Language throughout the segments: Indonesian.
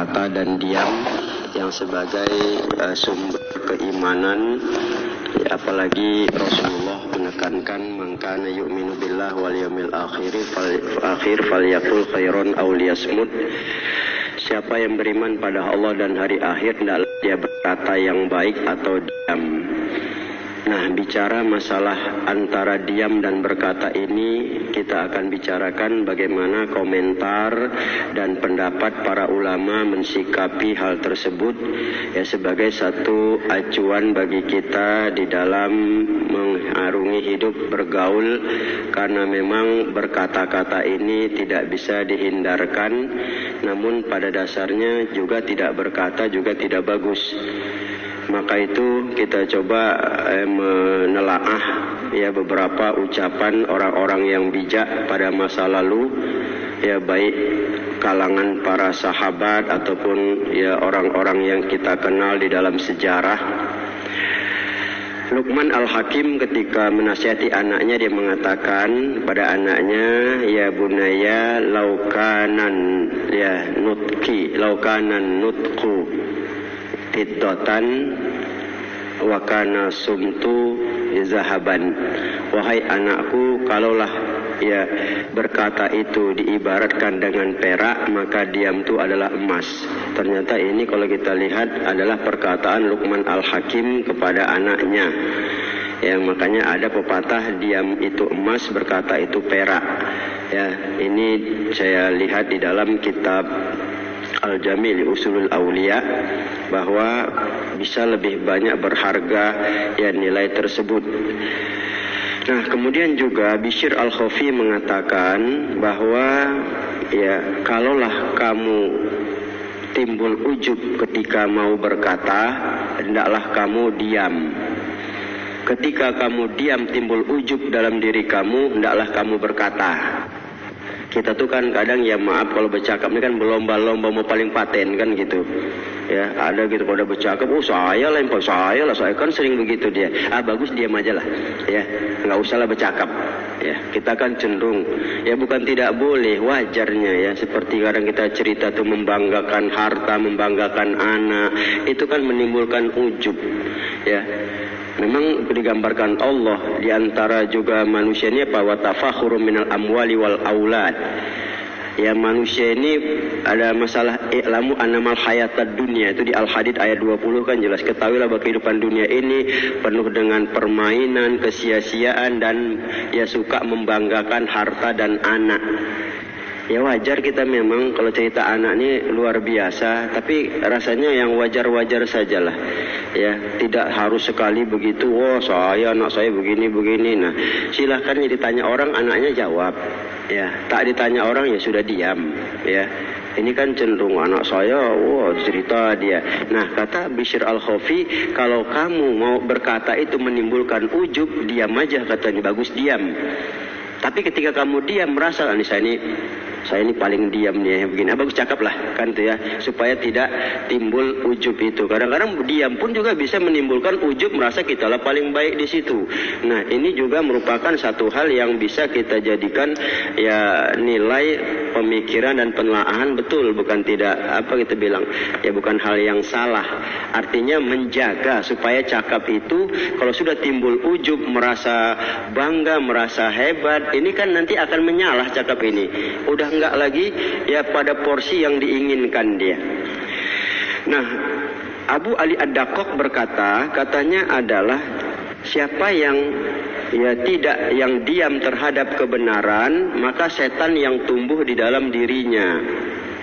berkata dan diam yang sebagai sumber keimanan. Apalagi Rasulullah menekankan man kana yu'minu billah wal yawmil akhir falyaqul khairan aw liyasmut. Siapa yang beriman pada Allah dan hari akhir, hendaklah dia berkata yang baik atau diam. Nah, bicara masalah antara diam dan berkata ini, kita akan bicarakan bagaimana komentar dan pendapat para ulama mensikapi hal tersebut, ya, sebagai satu acuan bagi kita di dalam mengarungi hidup bergaul, karena memang berkata-kata ini tidak bisa dihindarkan, namun pada dasarnya juga tidak berkata juga tidak bagus. Maka itu kita coba menelaah, ya, beberapa ucapan orang-orang yang bijak pada masa lalu, ya, baik kalangan para sahabat ataupun ya orang-orang yang kita kenal di dalam sejarah. Luqman Al-Hakim ketika menasihati anaknya, dia mengatakan pada anaknya, ya bunaya laukanan nutku tiddotan wakana sumtu zahaban. Wahai anakku, kalaulah ya berkata itu diibaratkan dengan perak, maka diam itu adalah emas. Ternyata ini kalau kita lihat adalah perkataan Luqman Al-Hakim kepada anaknya. Ya, makanya ada pepatah diam itu emas, berkata itu perak. Ya, ini saya lihat di dalam kitab Al-Jamil Usulul Aulia, bahwa bisa lebih banyak berharga ya nilai tersebut. Nah, kemudian juga Bishr Al-Khafi mengatakan bahwa ya kalaulah kamu timbul ujub ketika mau berkata, hendaklah kamu diam. Ketika kamu diam timbul ujub dalam diri kamu, hendaklah kamu berkata. Kita tuh kan kadang, ya maaf kalau bercakap ini kan berlomba-lomba mau paling paten kan gitu. Ya, ada gitu pada bercakap, oh saya kan sering begitu dia. Bagus diam aja lah. Ya, nggak usahlah bercakap. Ya, kita kan cenderung, ya bukan tidak boleh, wajarnya ya, seperti kadang kita cerita tuh membanggakan harta, membanggakan anak, itu kan menimbulkan ujub. Ya. Memang digambarkan Allah di antara juga manusia ini apa, wa tafakhuru minal amwali wal aulad. Ya, manusia ini ada masalah i'lamu annamal hayatad dunya, itu di Al-Hadid ayat 20 kan jelas, ketahuilah bahwa kehidupan dunia ini penuh dengan permainan, kesia-siaan, dan ya suka membanggakan harta dan anak. Ya wajar kita memang kalau cerita anak ini luar biasa, tapi rasanya yang wajar-wajar sajalah. Ya, tidak harus sekali begitu, anak saya begini. Nah, silahkan ya ditanya orang, anaknya jawab. Ya, tak ditanya orang ya sudah diam. Ya, ini kan cenderung anak saya, cerita dia. Nah, kata Bishr Al-Khafi, kalau kamu mau berkata itu menimbulkan ujub, diam aja katanya, bagus diam. Tapi ketika kamu diam, merasa saya ini paling diam nih, begini, bagus cakap lah kan tuh ya, supaya tidak timbul ujub itu. Kadang-kadang diam pun juga bisa menimbulkan ujub, merasa kita lah paling baik di situ. Nah, ini juga merupakan satu hal yang bisa kita jadikan ya nilai pemikiran dan penelaahan, betul, bukan tidak kita bilang ya, bukan hal yang salah. Artinya menjaga supaya cakap itu kalau sudah timbul ujub, merasa bangga, merasa hebat, ini kan nanti akan menyalah cakap ini. Udah enggak lagi ya pada porsi yang diinginkan dia. Nah, Abu Ali Ad-Daqqaq berkata, katanya adalah siapa yang yang diam terhadap kebenaran, maka setan yang tumbuh di dalam dirinya.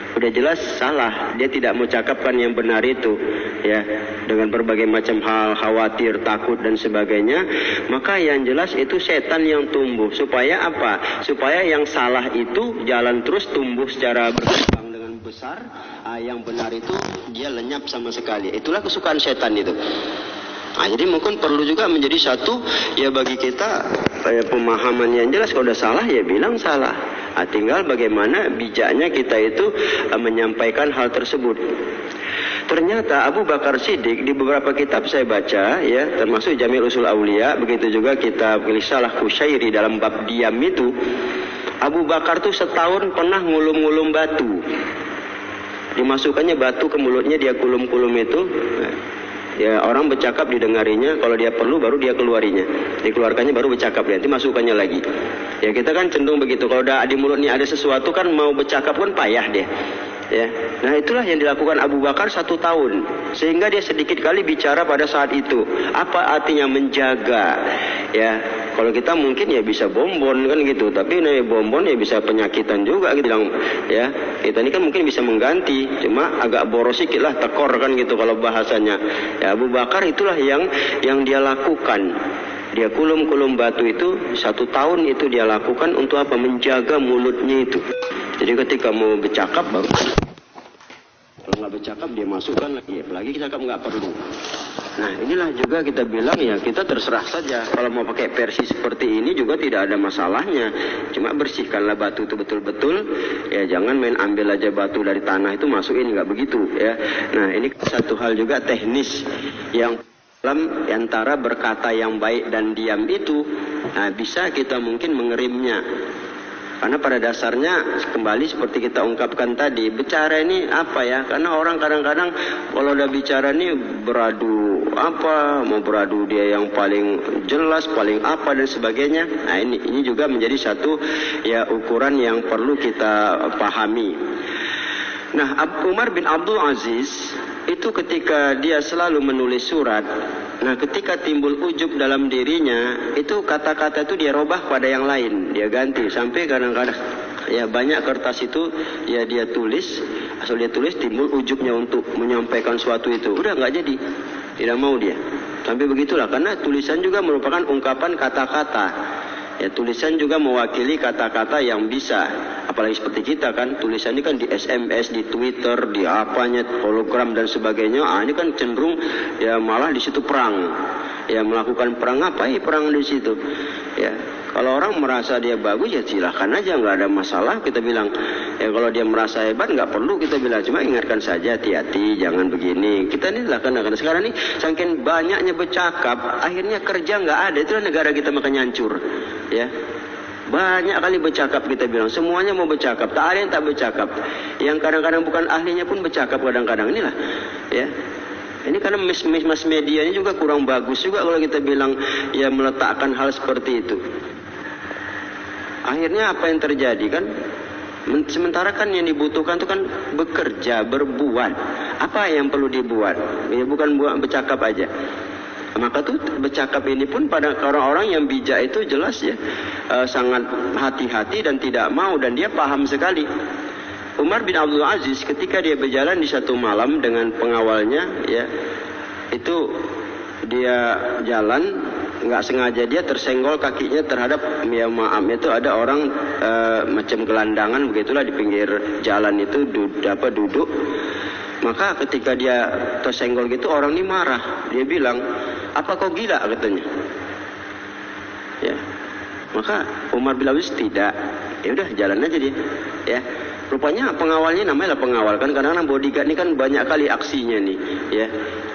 Udah jelas salah, dia tidak mau cakapkan yang benar itu, ya, dengan berbagai macam hal, khawatir, takut dan sebagainya. Maka yang jelas itu setan yang tumbuh. Supaya apa? Supaya yang salah itu jalan terus, tumbuh secara berkembang dengan besar. Yang benar itu dia lenyap sama sekali. Itulah kesukaan setan itu. Jadi mungkin perlu juga menjadi satu ya bagi kita kayak pemahaman yang jelas. Kalau udah salah ya bilang salah. Tinggal bagaimana bijaknya kita itu menyampaikan hal tersebut. Ternyata Abu Bakar Siddiq di beberapa kitab saya baca ya, termasuk Jamil Usul Aulia, begitu juga kitab Risalah Kusyairi dalam bab diam itu, Abu Bakar tuh setahun pernah ngulum-ngulum batu. dimasukkannya batu ke mulutnya, dia kulum-kulum itu. Ya, orang bercakap didengarinya, kalau dia perlu baru dia keluarinya. Dikeluarkannya baru bercakap, nanti masukkannya lagi. Ya, kita kan cenderung begitu. Kalau udah di mulutnya ada sesuatu kan mau bercakap pun payah dia. Ya. Nah, itulah yang dilakukan Abu Bakar 1 tahun. Sehingga dia sedikit kali bicara pada saat itu. Apa artinya menjaga? Ya, kalau kita mungkin ya bisa bombon kan gitu, tapi nih bombon ya bisa penyakitan juga gitu bilang, ya. Kita ini kan mungkin bisa mengganti, cuma agak boros sedikit lah, tekor kan gitu kalau bahasanya. Ya, Abu Bakar itulah yang dia lakukan. Dia kulum-kulum batu itu 1 tahun itu dia lakukan untuk apa? Menjaga mulutnya itu. Jadi ketika mau bercakap baru, kalau nggak bercakap dia masukkan lagi, apalagi cakap nggak perlu. Nah, inilah juga kita bilang ya, kita terserah saja. Kalau mau pakai versi seperti ini juga tidak ada masalahnya. Cuma bersihkanlah batu itu betul-betul. Ya, jangan main ambil aja batu dari tanah itu masukin, nggak begitu ya. Nah, ini satu hal juga teknis yang dalam antara berkata yang baik dan diam itu, nah bisa kita mungkin mengerimnya. Karena pada dasarnya kembali seperti kita ungkapkan tadi, bicara ini apa ya? Karena orang kadang-kadang kalau udah bicara ini beradu apa, mau beradu dia yang paling jelas, paling apa dan sebagainya. Nah, ini juga menjadi satu ya ukuran yang perlu kita pahami. Nah, Umar bin Abdul Aziz itu ketika dia selalu menulis surat, nah ketika timbul ujub dalam dirinya, itu kata-kata itu dia robah pada yang lain, dia ganti. Sampai kadang-kadang ya banyak kertas itu ya dia tulis, asal dia tulis timbul ujubnya untuk menyampaikan suatu itu, udah nggak jadi, tidak mau dia. Sampai begitulah, karena tulisan juga merupakan ungkapan kata-kata. Ya, tulisan juga mewakili kata-kata yang bisa. Apalagi seperti kita kan, tulisan ini kan di SMS, di Twitter, di apanya, hologram dan sebagainya. Ini kan cenderung ya malah di situ perang. Ya, melakukan perang apa ya perang di situ. Ya, kalau orang merasa dia bagus ya silahkan aja, nggak ada masalah kita bilang. Ya, kalau dia merasa hebat nggak perlu kita bilang, cuma ingatkan saja hati-hati, jangan begini. Kita ini lah karena sekarang ini saking banyaknya bercakap, akhirnya kerja nggak ada. Itulah negara kita makanya hancur. Ya, banyak kali bercakap kita bilang, semuanya mau bercakap, tak ada yang tak bercakap. Yang kadang-kadang bukan ahlinya pun bercakap kadang-kadang, inilah ya. Ini karena mass medianya juga kurang bagus juga kalau kita bilang ya meletakkan hal seperti itu. Akhirnya apa yang terjadi kan? Sementara kan yang dibutuhkan itu kan bekerja, berbuat. Apa yang perlu dibuat? Ya bukan buat bercakap aja. Maka tuh bercakap ini pun pada orang-orang yang bijak itu jelas ya sangat hati-hati dan tidak mau, dan dia paham sekali. Umar bin Abdul Aziz ketika dia berjalan di satu malam dengan pengawalnya, ya itu dia jalan nggak sengaja dia tersenggol kakinya terhadap ya maaf itu ada orang macam gelandangan begitulah di pinggir jalan itu duduk. Maka ketika dia tersenggol gitu, orang ini marah. Dia bilang, apa kau gila katanya. Ya. Maka Umar bin Abdul Aziz tidak. Ya udah jalan aja dia. Ya. Rupanya pengawalnya namanya lah pengawal kan, karena bodyguard ini kan banyak kali aksinya nih. Ya.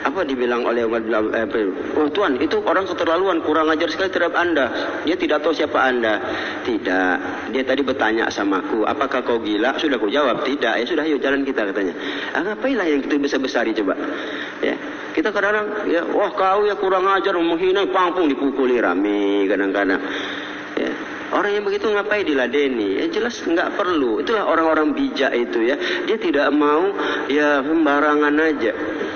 Apa dibilang oleh Umar bin Abdul Aziz? Oh Tuan, itu orang keterlaluan, kurang ajar sekali terhadap Anda. Dia tidak tahu siapa Anda. Tidak. Dia tadi bertanya samaku, apakah kau gila? Sudah aku jawab, tidak. Ya sudah, yuk jalan kita katanya. Ngapailah yang itu besar-besari coba. Ya. Kita kadang-kadang ya, wah kau ya kurang ajar, menghina, pangpung dipukuli rame kadang-kadang. Ya. Orang yang begitu ngapain diladeni? Ya jelas nggak perlu. Itulah orang-orang bijak itu ya. Dia tidak mau ya sembarangan aja,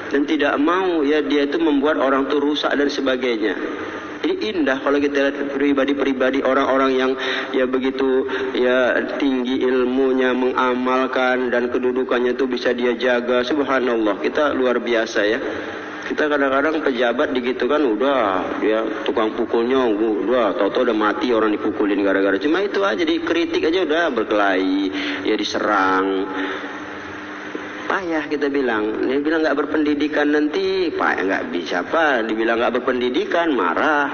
dan tidak mau ya dia itu membuat orang itu rusak dan sebagainya. Ini indah kalau kita lihat pribadi-pribadi orang-orang yang ya begitu ya tinggi ilmunya, mengamalkan dan kedudukannya itu bisa dia jaga. Subhanallah, kita luar biasa ya. Kita kadang-kadang pejabat digitu kan udah dia tukang pukulnya udah tau-tau udah mati orang dipukulin gara-gara cuma itu aja, dikritik aja udah berkelahi, ya diserang. Payah kita bilang. Dia bilang nggak berpendidikan nanti, payah nggak bisa apa. Dibilang nggak berpendidikan marah,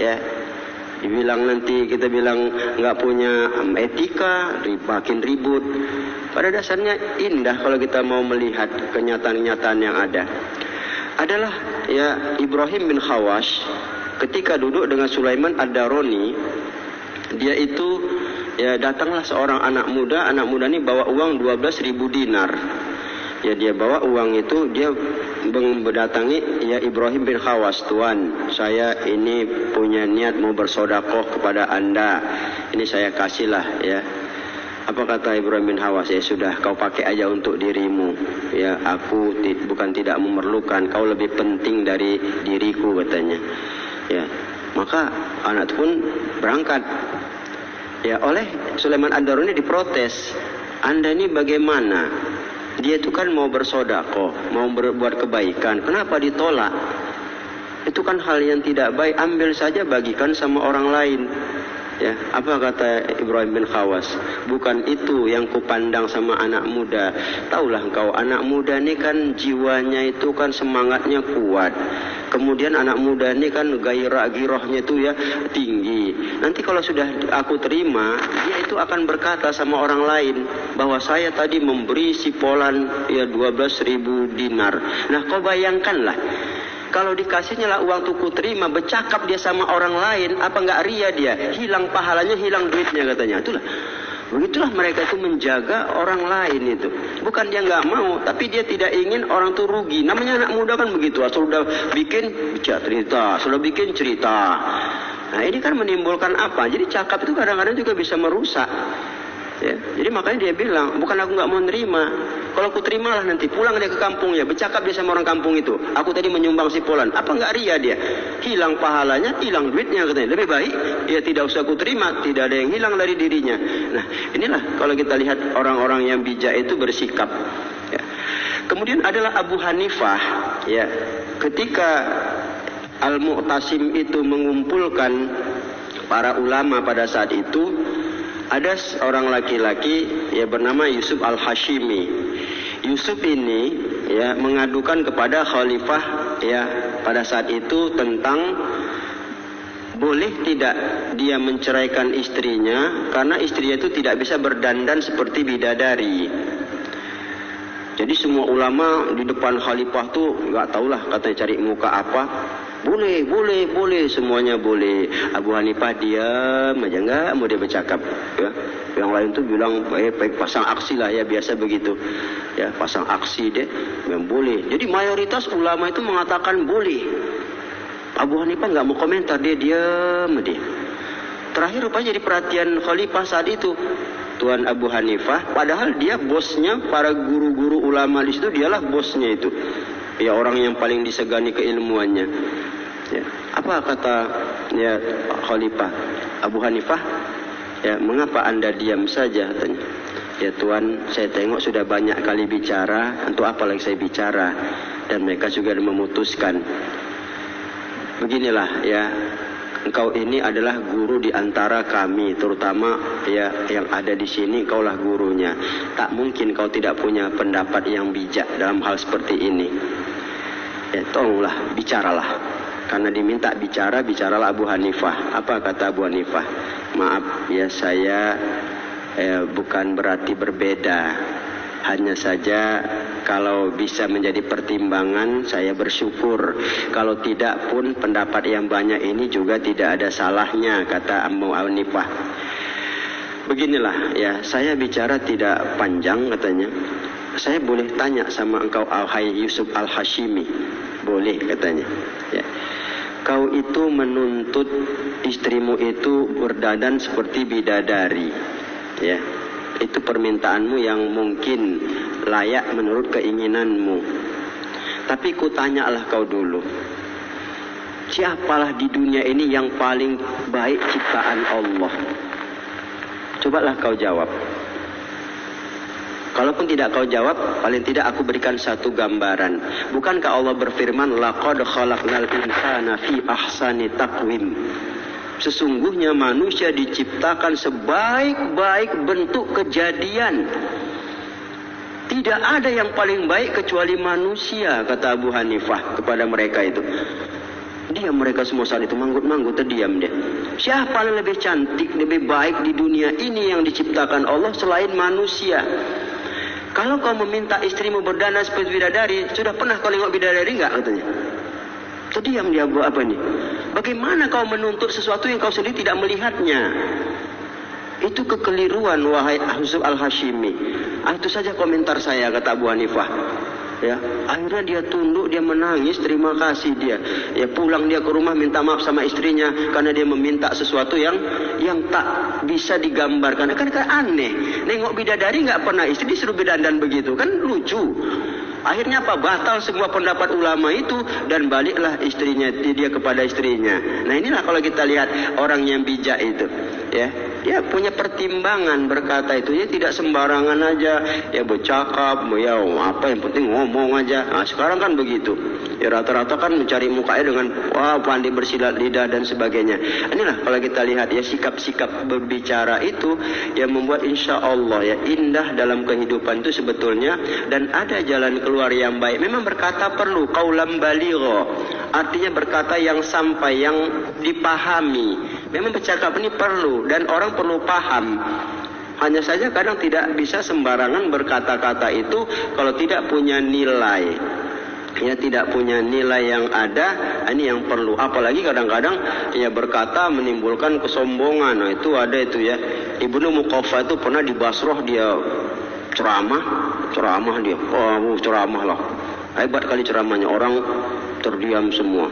ya. Dibilang nanti kita bilang nggak punya etika, makin ribut. Pada dasarnya indah kalau kita mau melihat kenyataan-kenyataan yang ada. Adalah ya Ibrahim bin Khawash ketika duduk dengan Sulaiman Ad-Darani, dia itu ya datanglah seorang anak muda ini bawa uang 12.000 dinar. Ya dia bawa uang itu, dia mendatangi ya Ibrahim bin Khawas, tuan saya ini punya niat mau bersodakoh kepada anda, ini saya kasihlah ya. Apa kata Ibrahim bin Khawas? Ya sudah, kau pakai aja untuk dirimu. Ya aku bukan tidak memerlukan, kau lebih penting dari diriku katanya. Ya maka anak itu pun berangkat. Ya oleh Sulaiman Ad-Daruni diprotes, anda ini bagaimana? Dia itu kan mau bersodakoh, mau berbuat kebaikan, kenapa ditolak? Itu kan hal yang tidak baik, ambil saja bagikan sama orang lain. Ya, apa kata Ibrahim bin Khawas? Bukan itu yang kupandang sama anak muda. Taulah engkau, anak muda ini kan jiwanya itu kan semangatnya kuat. Kemudian anak muda ini kan gairah-girohnya itu ya tinggi. Nanti kalau sudah aku terima, dia itu akan berkata sama orang lain bahwa saya tadi memberi sipolan ya 12.000 dinar. Nah, kau bayangkanlah, kalau dikasihnya lah uang tuku terima, bercakap dia sama orang lain, apa enggak ria dia? Hilang pahalanya, hilang duitnya katanya. Begitulah mereka itu menjaga orang lain itu. Bukan dia enggak mau, tapi dia tidak ingin orang itu rugi. Namanya anak muda kan begitu. Sudah bikin cerita, sudah bikin cerita. Nah ini kan menimbulkan apa? Jadi cakap itu kadang-kadang juga bisa merusak. Ya, jadi makanya dia bilang, bukan aku nggak mau nerima. Kalau aku terimalah nanti pulang dia ke kampungnya, bercakap dia sama orang kampung itu. Aku tadi menyumbang sipolan. Apa nggak ria dia? Hilang pahalanya, hilang duitnya katanya. Lebih baik ya tidak usah aku terima, tidak ada yang hilang dari dirinya. Nah inilah kalau kita lihat orang-orang yang bijak itu bersikap. Ya. Kemudian adalah Abu Hanifah. Ya, ketika Al-Mu'tasim itu mengumpulkan para ulama pada saat itu, ada seorang laki-laki ya bernama Yusuf Al-Hashimi. Yusuf ini ya mengadukan kepada khalifah ya pada saat itu tentang boleh tidak dia menceraikan istrinya karena istrinya itu tidak bisa berdandan seperti bidadari. Jadi semua ulama di depan khalifah tuh nggak tahulah katanya cari muka apa. Boleh, semuanya boleh. Abu Hanifah diam aja, enggak mau dia bercakap. Ya. Yang lain tuh bilang, baik pasang aksi lah ya, biasa begitu. Ya, pasang aksi deh, yang boleh. Jadi mayoritas ulama itu mengatakan boleh. Abu Hanifah nggak mau komentar, dia diam dia. Terakhir rupanya jadi perhatian khalifah saat itu, Tuan Abu Hanifah. Padahal dia bosnya, para guru-guru ulama di situ, dialah bosnya itu. Ya orang yang paling disegani keilmuannya. Ya, apa kata ya khalifah Abu Hanifah? Ya, mengapa anda diam saja? Katanya. Ya Tuan, saya tengok sudah banyak kali bicara, untuk apa lagi saya bicara? Dan mereka juga memutuskan. Beginilah ya, engkau ini adalah guru di antara kami, terutama ya yang ada di sini, engkaulah gurunya. Tak mungkin kau tidak punya pendapat yang bijak dalam hal seperti ini. Ya, tolonglah bicaralah. Karena diminta bicara, bicaralah Abu Hanifah. Apa kata Abu Hanifah? Maaf ya, saya bukan berarti berbeda. Hanya saja kalau bisa menjadi pertimbangan, saya bersyukur. Kalau tidak pun pendapat yang banyak ini juga tidak ada salahnya, kata Abu Hanifah. Beginilah ya, saya bicara tidak panjang katanya. Saya boleh tanya sama engkau Al-Hay Yusuf Al-Hashimi? Boleh katanya. Ya. Kau itu menuntut istrimu itu berdandan seperti bidadari. Ya. Itu permintaanmu yang mungkin layak menurut keinginanmu. Tapi ku tanyalah kau dulu. Siapalah di dunia ini yang paling baik ciptaan Allah? Cobalah kau jawab. Kalaupun tidak kau jawab, paling tidak aku berikan satu gambaran. Bukankah Allah berfirman, laqad khalaqnal insana fi ahsani taqwim. Sesungguhnya manusia diciptakan sebaik-baik bentuk kejadian. Tidak ada yang paling baik kecuali manusia, kata Abu Hanifah kepada mereka itu. Diam mereka semua saat itu, manggut-manggut, terdiam dia. Siapa yang lebih cantik, lebih baik di dunia ini yang diciptakan Allah selain manusia? Kalau kau meminta istrimu berdandan seperti bidadari, sudah pernah kau tengok bidadari enggak katanya? Terdiam dia, buat apa ini? Bagaimana kau menuntut sesuatu yang kau sendiri tidak melihatnya? Itu kekeliruan, wahai Yusuf Al-Hashimi. Itu saja komentar saya, kata Abu Hanifah. Ya, akhirnya dia tunduk, dia menangis, terima kasih dia. Ya, pulang dia ke rumah minta maaf sama istrinya karena dia meminta sesuatu yang tak bisa digambarkan. Kan aneh. Nengok bidadari nggak pernah istri disuruh berdandan begitu, kan lucu. Akhirnya apa? Batal semua pendapat ulama itu dan baliklah istrinya dia kepada istrinya. Nah, inilah kalau kita lihat orang yang bijak itu, ya. Dia punya pertimbangan berkata itu, ya tidak sembarangan aja, ya bercakap, ya apa yang penting ngomong aja. Nah, sekarang kan begitu. Ya rata-rata kan mencari mukanya dengan pandai bersilat lidah dan sebagainya. Inilah kalau kita lihat ya sikap-sikap berbicara itu yang membuat insya Allah ya indah dalam kehidupan itu sebetulnya, dan ada jalan keluar yang baik. Memang berkata perlu qaulan baligha, artinya berkata yang sampai, yang dipahami. Memang bercakap ini perlu dan orang perlu paham. Hanya saja kadang tidak bisa sembarangan berkata-kata itu kalau tidak punya nilai. Ya, tidak punya nilai yang ada, ini yang perlu. Apalagi kadang-kadang ya berkata menimbulkan kesombongan. Nah, itu ada itu ya. Ibnu Muqaffa itu pernah di Basrah dia ceramah dia. Oh, ceramah lah. Hebat kali ceramahnya, orang terdiam semua.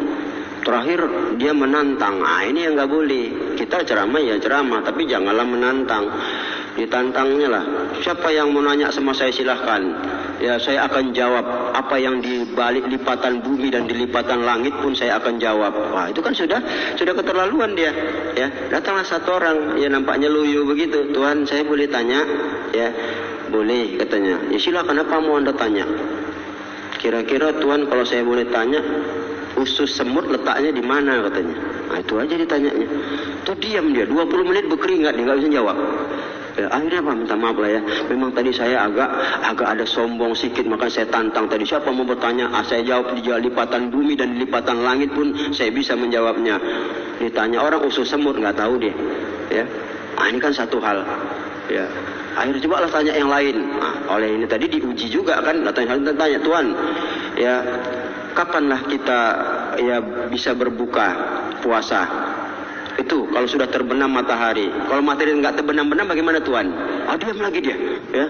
Terakhir dia menantang. Ini yang nggak boleh. Kita ceramah ya ceramah, tapi janganlah menantang. Ditantangnya lah. Siapa yang mau nanya sama saya silahkan. Ya, saya akan jawab. Apa yang di balik lipatan bumi dan di lipatan langit pun saya akan jawab. Wah, itu kan sudah keterlaluan dia. Ya, datanglah satu orang, ya nampaknya loyo begitu. Tuhan, saya boleh tanya? Ya, boleh katanya. Ya silakan, apa mau Anda tanya? Kira-kira Tuhan, kalau saya boleh tanya, usus semut letaknya di mana katanya. Nah, itu aja ditanyanya. Tuh diam dia, 20 menit berkeringat, dia nggak bisa jawab. Ya, akhirnya apa? Minta maaf lah ya. Memang tadi saya agak ada sombong sedikit, maka saya tantang tadi. Siapa mau bertanya? Saya jawab di lipatan bumi dan di lipatan langit pun saya bisa menjawabnya. Ditanya orang usus semut, nggak tahu dia. Ya, ini kan satu hal. Ya. Akhirnya coba lah tanya yang lain. Oleh ini tadi diuji juga kan. Tanya Tuhan, ya kapanlah kita ya bisa berbuka puasa? Itu kalau sudah terbenam matahari. Kalau matahari nggak terbenam-benam bagaimana Tuhan? Diam lagi dia. Ya.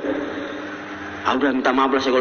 Udah minta maaf lah saya